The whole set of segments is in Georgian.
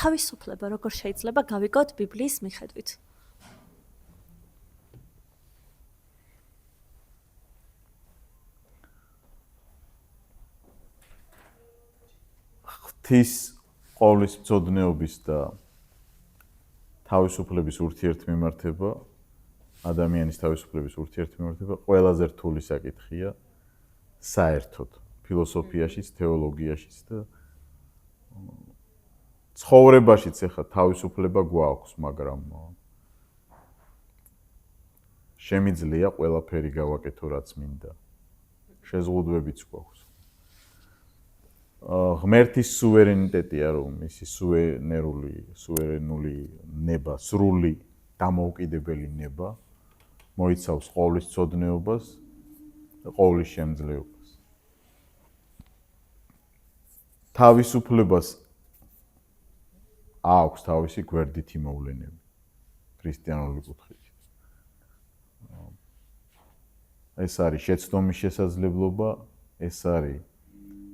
თავისუფლება როგორ შეიძლება გავიგოთ ბიბლიის მიხედვით? ღვთის ყოვლისმცოდნეობის და თავისუფლების ურთიერთმემართება, ადამიანის თავისუფლების ურთიერთმემართება ყველაზე რთული საკითხია საერთოდ ფილოსოფიაშიც, თეოლოგიაშიც და ცხოვრებაშიც ახლა თავისუფლება გვაქვს, მაგრამ შემიძლია ყველაფერი გავაკეთო, რაც მინდა. შეზღუდვებიც გვაქვს. ღმერთის სუვერენიტეტია, რომ ისი სუვერენული ნება, სრული დამოუკიდებელი ნება მოიცავს ყოვლისმცოდნეობას და ყოვლის შემძლეობას. თავისუფლებას აქვს თავისი გვერდითი მოვლენები ქრისტიანული კუთხით. ეს არის შეცდომის შესაძლებლობა, ეს არის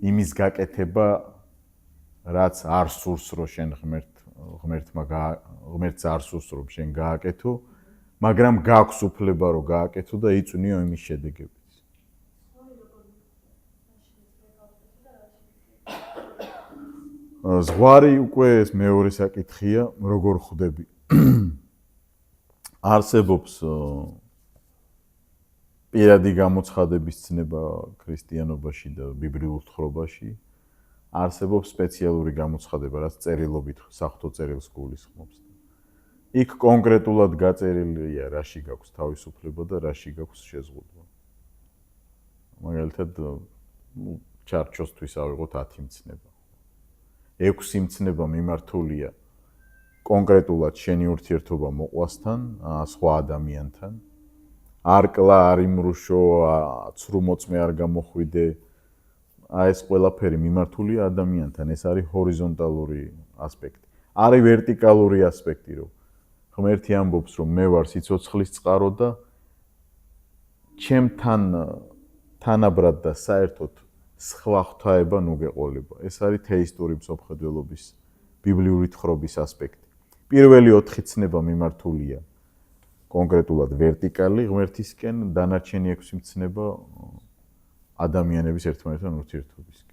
იმის გაკეთება, რაც არ სურს, რომ შენ ღმერთს არ სურს, რომ შენ გააკეთო, მაგრამ გაქვს უფლება, რომ გააკეთო და იწვნიო იმის შედეგებიც. ზღვარი უკვე ეს მეორე საკითხია, როგორ ხვდები. არსებობს პირადი გამოცხადების ცნება ქრისტიანობაში და ბიბლიურ თხრობაში. არსებობს სპეციალური გამოცხადება, რაც წერილობით საღვთო წერილს გულისხმობს. იქ კონკრეტულად გაწერილია, რაში გაქვს თავისუფლება და რაში გაქვს შეზღუდვა. მაგალითად, ჩარჩოსთვის ავიღოთ 10 მცნება. 6 მცნება მიმართულია კონკრეტულად შენი ურთიერთობა მოყვასთან, სხვა ადამიანთან. არ კლა, არ იმრუშო, ცრუ მოწმე არ გამოხვიდე. ეს ყველაფერი მიმართულია ადამიანთან, ეს არის ჰორიზონტალური ასპექტი. არის ვერტიკალური ასპექტი, რომ ღმერთი ამბობს, რომ მე ვარ სიცოცხლის წყარო და ჩემთან თანაბრად და საერთოდ სხვა ღვთაება ნუ გეყოლება. ეს არის თეისტური მსოფლმხედველობის ბიბლიური თხრობის ასპექტი. პირველი 4 ცნება მიმართულია კონკრეტულად ვერტიკალი ღმერთისკენ, დანარჩენი 6 მცნება ადამიანების ერთმანეთთან ურთიერთობისკენ.